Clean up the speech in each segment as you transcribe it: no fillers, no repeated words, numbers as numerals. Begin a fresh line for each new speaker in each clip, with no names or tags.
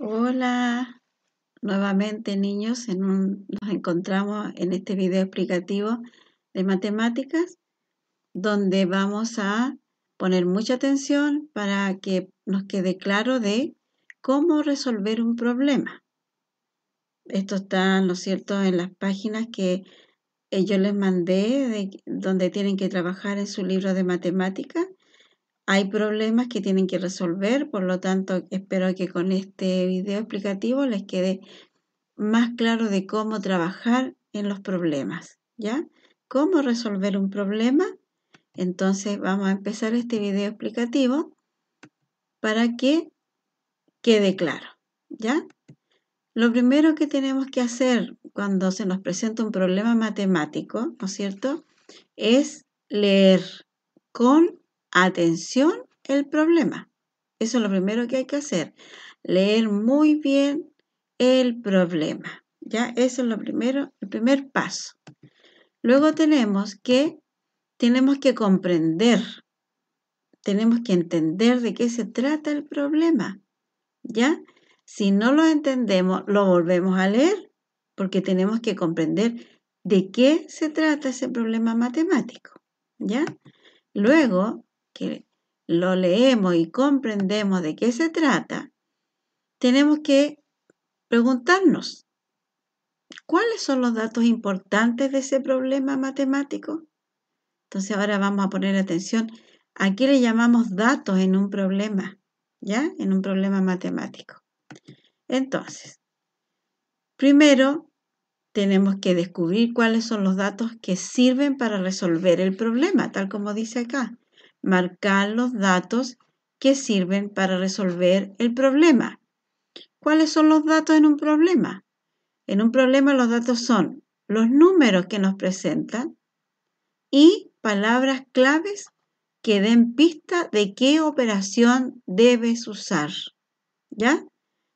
Hola, nuevamente niños, nos encontramos en este video explicativo de matemáticas, donde vamos a poner mucha atención para que nos quede claro de cómo resolver un problema. Esto está, ¿no es cierto?, en las páginas que yo les mandé, donde tienen que trabajar en su libro de matemáticas. Hay problemas que tienen que resolver, por lo tanto, espero que con este video explicativo les quede más claro de cómo trabajar en los problemas, ¿ya? ¿Cómo resolver un problema? Entonces vamos a empezar este video explicativo para que quede claro, ¿ya? Lo primero que tenemos que hacer cuando se nos presenta un problema matemático, ¿no es cierto?, es leer con atención el problema. Eso es lo primero que hay que hacer, leer muy bien el problema. ¿Ya? Eso es lo primero, el primer paso. Luego tenemos que comprender, tenemos que entender de qué se trata el problema. ¿Ya? Si no lo entendemos, lo volvemos a leer, porque tenemos que comprender de qué se trata ese problema matemático. ¿Ya? Luego que lo leemos y comprendemos de qué se trata, tenemos que preguntarnos, ¿cuáles son los datos importantes de ese problema matemático? Entonces ahora vamos a poner atención a qué le llamamos datos en un problema, ¿ya? En un problema matemático. Entonces, primero tenemos que descubrir cuáles son los datos que sirven para resolver el problema, tal como dice acá. Marcar los datos que sirven para resolver el problema. ¿Cuáles son los datos en un problema? En un problema los datos son los números que nos presentan y palabras claves que den pista de qué operación debes usar. ¿Ya?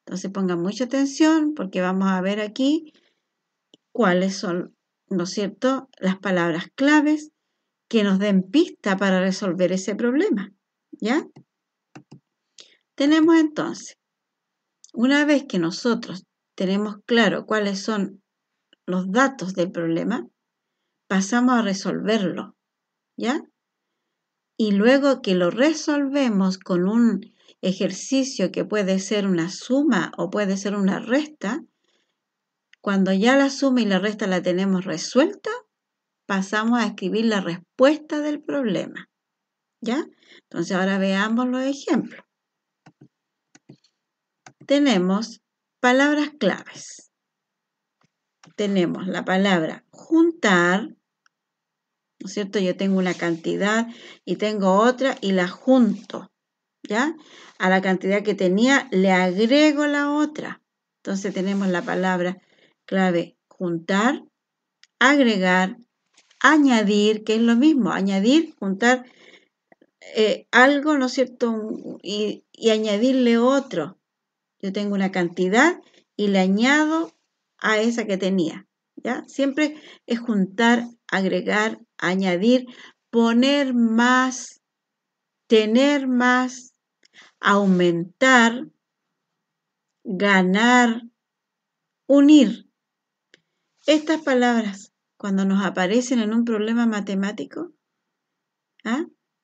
Entonces pongan mucha atención porque vamos a ver aquí cuáles son, ¿no es cierto?, las palabras claves que nos den pista para resolver ese problema. ¿Ya? Tenemos entonces, una vez que nosotros tenemos claro cuáles son los datos del problema, pasamos a resolverlo, ¿ya? Y luego que lo resolvemos con un ejercicio que puede ser una suma o puede ser una resta, cuando ya la suma y la resta la tenemos resuelta, pasamos a escribir la respuesta del problema, ¿ya? Entonces ahora veamos los ejemplos. Tenemos palabras claves. Tenemos la palabra juntar, ¿no es cierto? Yo tengo una cantidad y tengo otra y la junto, ¿ya? A la cantidad que tenía le agrego la otra. Entonces tenemos la palabra clave juntar, agregar, añadir, que es lo mismo, añadir, juntar algo, ¿no es cierto? Y añadirle otro. Yo tengo una cantidad y le añado a esa que tenía, ¿ya? Siempre es juntar, agregar, añadir, poner más, tener más, aumentar, ganar, unir. Estas palabras, cuando nos aparecen en un problema matemático,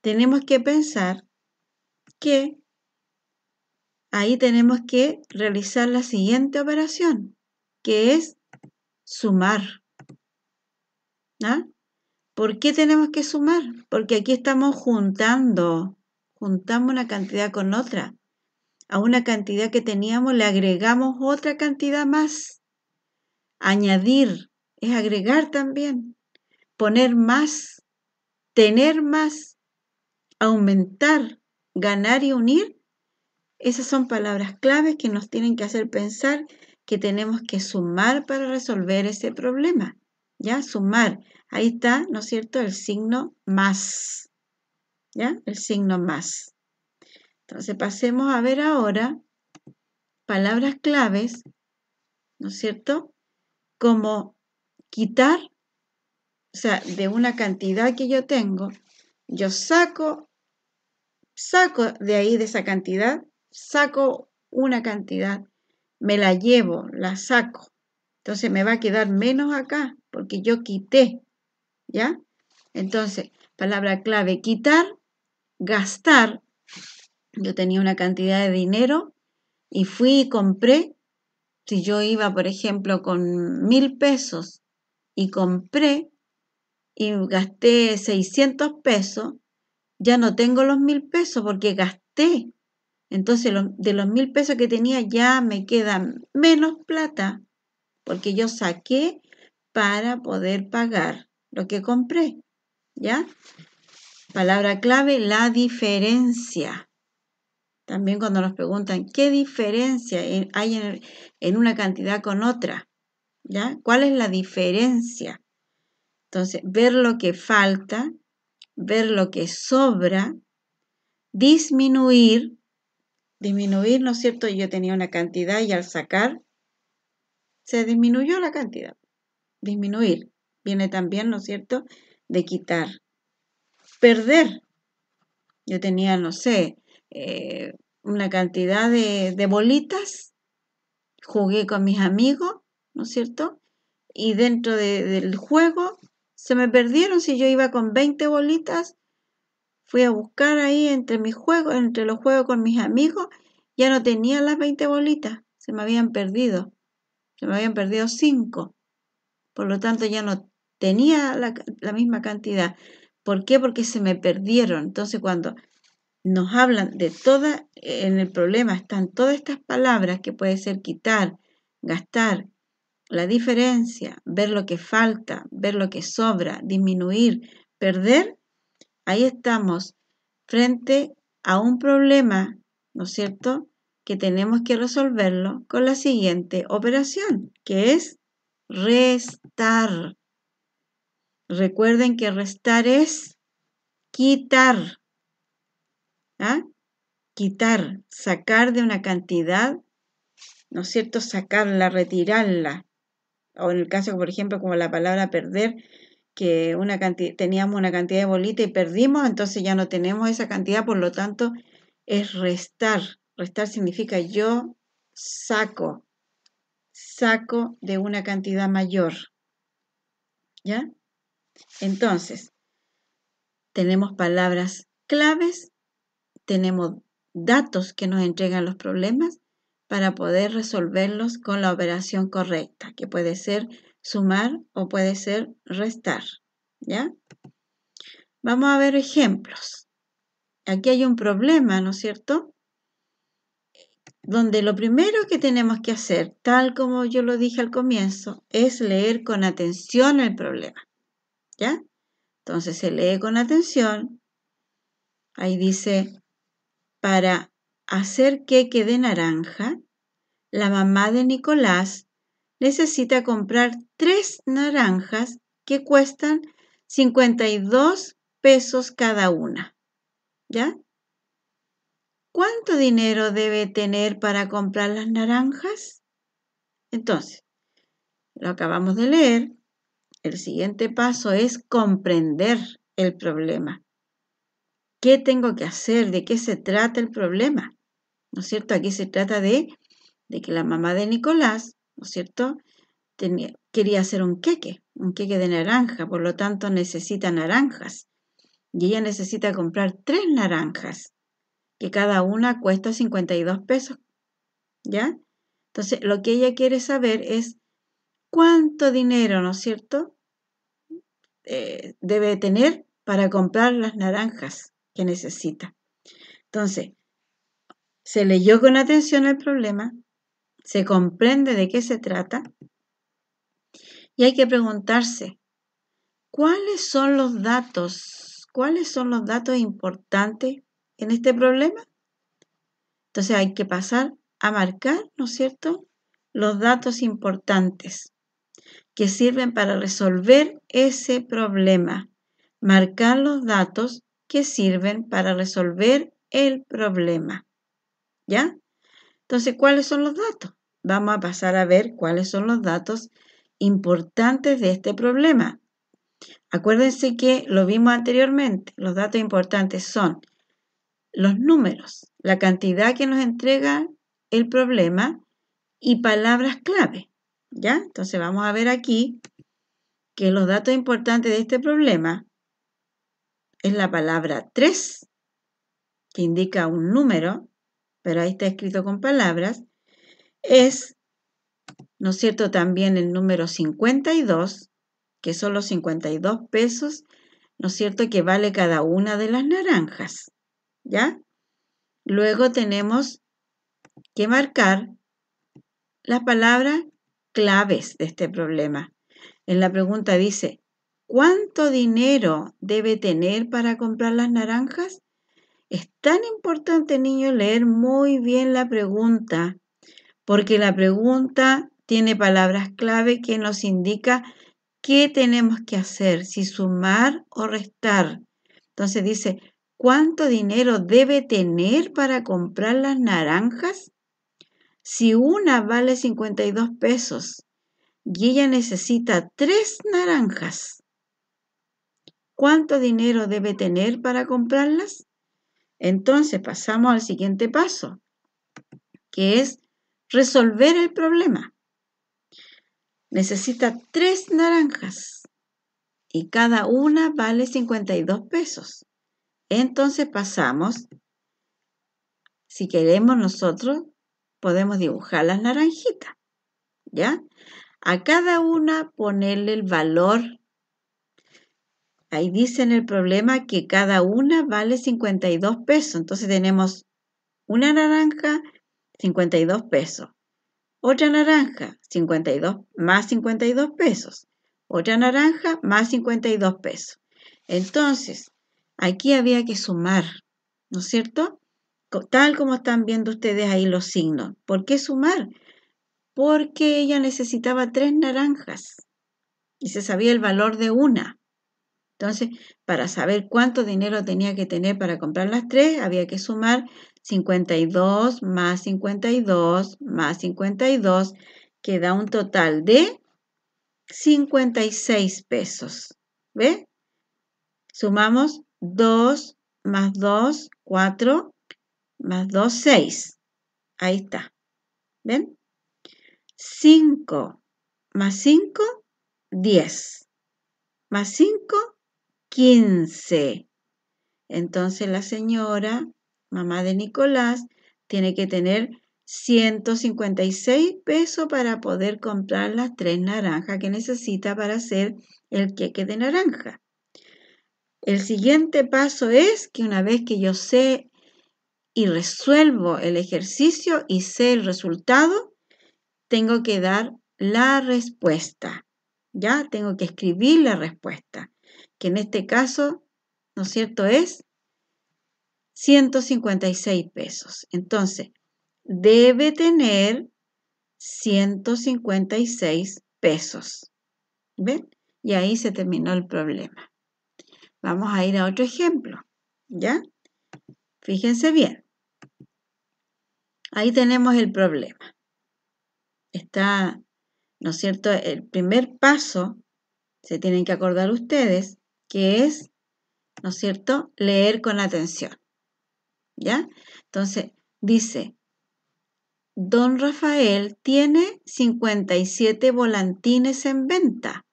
tenemos que pensar que ahí tenemos que realizar la siguiente operación, que es sumar. ¿Por qué tenemos que sumar? Porque aquí estamos juntamos una cantidad con otra. A una cantidad que teníamos le agregamos otra cantidad más. Añadir es agregar también. Poner más, tener más, aumentar, ganar y unir. Esas son palabras claves que nos tienen que hacer pensar que tenemos que sumar para resolver ese problema. ¿Ya? Sumar. Ahí está, ¿no es cierto?, el signo más. ¿Ya? El signo más. Entonces pasemos a ver ahora palabras claves, ¿no es cierto?, como quitar, o sea, de una cantidad que yo tengo, yo saco de ahí, de esa cantidad, saco una cantidad me la llevo, la saco. Entonces me va a quedar menos acá porque yo quité, ¿ya? Entonces, palabra clave, quitar, gastar. Yo tenía una cantidad de dinero y fui y compré. Si yo iba, por ejemplo, con 1.000 pesos y compré y gasté 600 pesos, ya no tengo los 1.000 pesos porque gasté. Entonces, de los 1.000 pesos que tenía ya me quedan menos plata porque yo saqué para poder pagar lo que compré, ¿ya? Palabra clave, la diferencia. También cuando nos preguntan qué diferencia hay en una cantidad con otra, ¿ya? ¿Cuál es la diferencia? Entonces, ver lo que falta, ver lo que sobra, disminuir, ¿no es cierto? Yo tenía una cantidad y al sacar se disminuyó la cantidad. Disminuir viene también, ¿no es cierto?, de quitar. Perder. Yo tenía, no sé, una cantidad de bolitas, jugué con mis amigos, ¿no es cierto? Y dentro del juego se me perdieron. Si yo iba con 20 bolitas, fui a buscar ahí entre mis juegos, entre los juegos con mis amigos, ya no tenía las 20 bolitas, se me habían perdido 5. Por lo tanto, ya no tenía la misma cantidad. ¿Por qué? Porque se me perdieron. Entonces, cuando nos hablan de en el problema están todas estas palabras que puede ser quitar, gastar, la diferencia, ver lo que falta, ver lo que sobra, disminuir, perder. Ahí estamos frente a un problema, ¿no es cierto?, que tenemos que resolverlo con la siguiente operación, que es restar. Recuerden que restar es quitar, ¿ah? Quitar, sacar de una cantidad, ¿no es cierto?, sacarla, retirarla. O en el caso, por ejemplo, como la palabra perder, que teníamos una cantidad de bolitas y perdimos, entonces ya no tenemos esa cantidad, por lo tanto, es restar. Restar significa yo saco de una cantidad mayor, ¿ya? Entonces, tenemos palabras claves, tenemos datos que nos entregan los problemas para poder resolverlos con la operación correcta, que puede ser sumar o puede ser restar, ¿ya? Vamos a ver ejemplos. Aquí hay un problema, ¿no es cierto?, donde lo primero que tenemos que hacer, tal como yo lo dije al comienzo, es leer con atención el problema, ¿ya? Entonces se lee con atención. Ahí dice, para hacer queque de naranja, la mamá de Nicolás necesita comprar 3 naranjas que cuestan 52 pesos cada una, ¿ya? ¿Cuánto dinero debe tener para comprar las naranjas? Entonces, lo acabamos de leer. El siguiente paso es comprender el problema. ¿Qué tengo que hacer? ¿De qué se trata el problema? ¿No es cierto? Aquí se trata de que la mamá de Nicolás, ¿no es cierto?, quería hacer un queque de naranja, por lo tanto necesita naranjas. Y ella necesita comprar 3 naranjas, que cada una cuesta 52 pesos, ¿ya? Entonces, lo que ella quiere saber es cuánto dinero, ¿no es cierto?, debe tener para comprar las naranjas que necesita. Entonces, se leyó con atención el problema, se comprende de qué se trata y hay que preguntarse, ¿cuáles son los datos importantes en este problema? Entonces hay que pasar a marcar, ¿no es cierto?, los datos importantes que sirven para resolver ese problema. Marcar los datos que sirven para resolver el problema, ¿ya? Entonces, ¿cuáles son los datos? Vamos a pasar a ver cuáles son los datos importantes de este problema. Acuérdense que lo vimos anteriormente. Los datos importantes son los números, la cantidad que nos entrega el problema y palabras clave, ¿ya? Entonces vamos a ver aquí que los datos importantes de este problema es la palabra 3, que indica un número, pero ahí está escrito con palabras. Es, ¿no es cierto?, también el número 52, que son los 52 pesos, ¿no es cierto?, que vale cada una de las naranjas, ¿ya? Luego tenemos que marcar las palabras claves de este problema. En la pregunta dice, ¿cuánto dinero debe tener para comprar las naranjas? Es tan importante, niños, leer muy bien la pregunta, porque la pregunta tiene palabras clave que nos indica qué tenemos que hacer, si sumar o restar. Entonces dice, ¿cuánto dinero debe tener para comprar las naranjas? Si una vale 52 pesos y ella necesita 3 naranjas, ¿cuánto dinero debe tener para comprarlas? Entonces pasamos al siguiente paso, que es resolver el problema. Necesita 3 naranjas y cada una vale 52 pesos. Entonces pasamos, si queremos nosotros, podemos dibujar las naranjitas, ¿ya? A cada una ponerle el valor. Ahí dice en el problema que cada una vale 52 pesos. Entonces tenemos una naranja, 52 pesos. Otra naranja, 52 más 52 pesos. Otra naranja más 52 pesos. Entonces, aquí había que sumar, ¿no es cierto? Tal como están viendo ustedes ahí los signos. ¿Por qué sumar? Porque ella necesitaba 3 naranjas y se sabía el valor de una. Entonces, para saber cuánto dinero tenía que tener para comprar las 3, había que sumar 52 más 52 más 52, que da un total de 56 pesos. ¿Ve? Sumamos 2 más 2, 4, más 2, 6. Ahí está. ¿Ven? 5 más 5, 10. Más 5, 15. Entonces la señora, mamá de Nicolás, tiene que tener 156 pesos para poder comprar las 3 naranjas que necesita para hacer el queque de naranja. El siguiente paso es que una vez que yo sé y resuelvo el ejercicio y sé el resultado, tengo que dar la respuesta. Ya tengo que escribir la respuesta, que en este caso, ¿no es cierto?, es 156 pesos. Entonces, debe tener 156 pesos. ¿Ven? Y ahí se terminó el problema. Vamos a ir a otro ejemplo. ¿Ya? Fíjense bien. Ahí tenemos el problema. Está, ¿no es cierto?, el primer paso, se tienen que acordar ustedes, que es, ¿no es cierto?, leer con atención. ¿Ya? Entonces, dice, Don Rafael tiene 57 volantines en venta.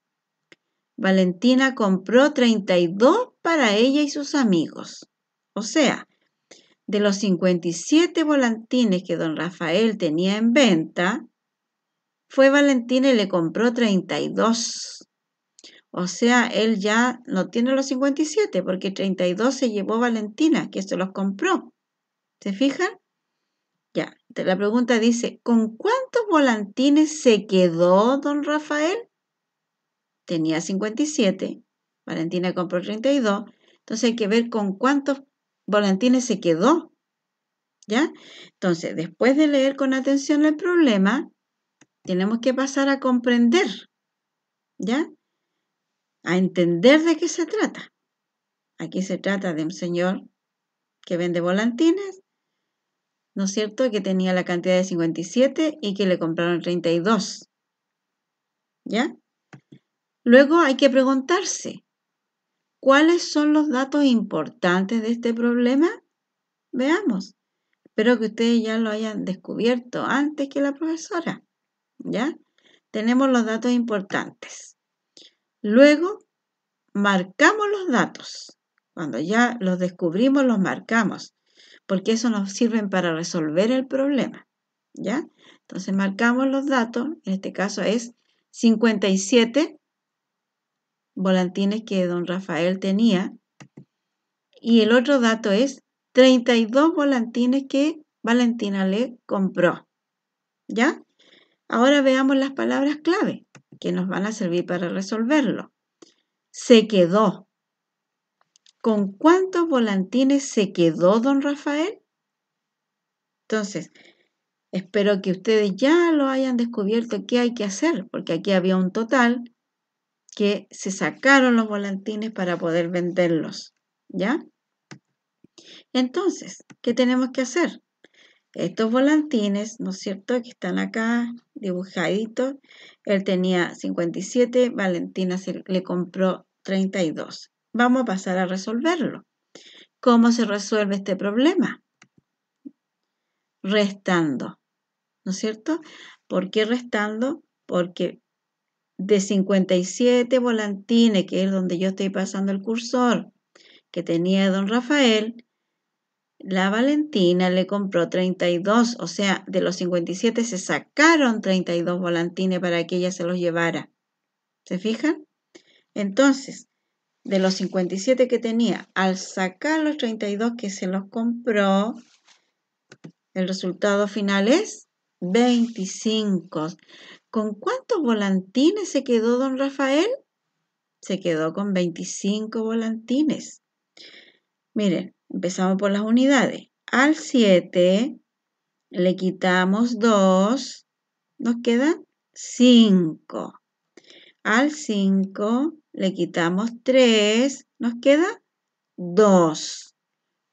Valentina compró 32 para ella y sus amigos. O sea, de los 57 volantines que don Rafael tenía en venta, fue Valentina y le compró 32. O sea, él ya no tiene los 57 porque 32 se llevó Valentina, que se los compró. ¿Se fijan? Ya, la pregunta dice, ¿con cuántos volantines se quedó don Rafael? Tenía 57, Valentina compró 32, entonces hay que ver con cuántos volantines se quedó, ¿ya? Entonces, después de leer con atención el problema, tenemos que pasar a comprender, ¿ya? A entender de qué se trata. Aquí se trata de un señor que vende volantines, ¿no es cierto?, que tenía la cantidad de 57 y que le compraron 32, ¿ya? Luego hay que preguntarse, ¿cuáles son los datos importantes de este problema? Veamos. Espero que ustedes ya lo hayan descubierto antes que la profesora, ¿ya? Tenemos los datos importantes. Luego, marcamos los datos. Cuando ya los descubrimos, los marcamos, porque eso nos sirve para resolver el problema, ¿ya? Entonces, marcamos los datos. En este caso es 57 volantines que don Rafael tenía. Y el otro dato es 32 volantines que Valentina le compró, ¿ya? Ahora veamos las palabras clave que nos van a servir para resolverlo. Se quedó. ¿Con cuántos volantines se quedó don Rafael? Entonces, espero que ustedes ya lo hayan descubierto qué hay que hacer, porque aquí había un total que se sacaron los volantines para poder venderlos, ¿ya? Entonces, ¿qué tenemos que hacer? Estos volantines, ¿no es cierto?, que están acá dibujaditos, él tenía 57, Valentina le compró 32. Vamos a pasar a resolverlo. ¿Cómo se resuelve este problema? Restando, ¿no es cierto? ¿Por qué restando? Porque de 57 volantines, que es donde yo estoy pasando el cursor, que tenía don Rafael, la Valentina le compró 32, o sea, de los 57 se sacaron 32 volantines para que ella se los llevara. ¿Se fijan? Entonces, de los 57 que tenía, al sacar los 32 que se los compró, el resultado final es 25. ¿Con cuántos volantines se quedó don Rafael? Se quedó con 25 volantines. Miren, empezamos por las unidades. Al 7 le quitamos 2, nos quedan 5. Al 5 le quitamos 3, nos queda 2.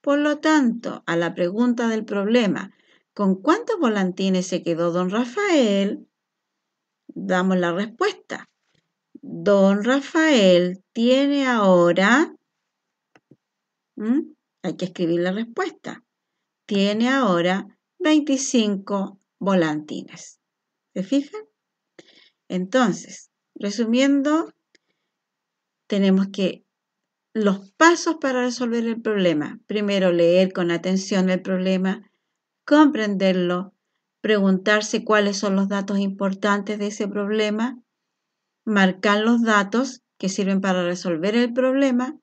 Por lo tanto, a la pregunta del problema, ¿con cuántos volantines se quedó don Rafael? Damos la respuesta. Don Rafael tiene ahora, hay que escribir la respuesta, tiene ahora 25 volantines. ¿Se fijan? Entonces, resumiendo, tenemos que los pasos para resolver el problema. Primero, leer con atención el problema, comprenderlo, preguntarse cuáles son los datos importantes de ese problema, marcar los datos que sirven para resolver el problema,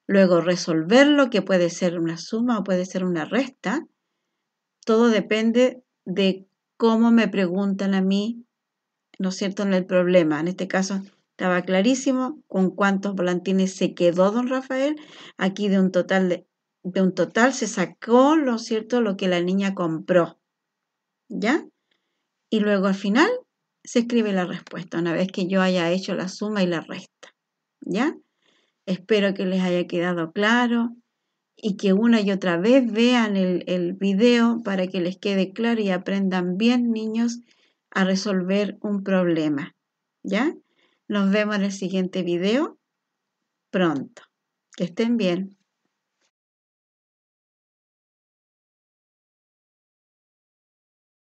luego resolverlo, que puede ser una suma o puede ser una resta. Todo depende de cómo me preguntan a mí, ¿no es cierto?, en el problema. En este caso estaba clarísimo con cuántos volantines se quedó don Rafael. Aquí de un total se sacó, ¿no es cierto?, lo que la niña compró, ¿ya? Y luego al final se escribe la respuesta, una vez que yo haya hecho la suma y la resta, ¿ya? Espero que les haya quedado claro y que una y otra vez vean el video para que les quede claro y aprendan bien, niños, a resolver un problema, ¿ya? Nos vemos en el siguiente video pronto. Que estén bien.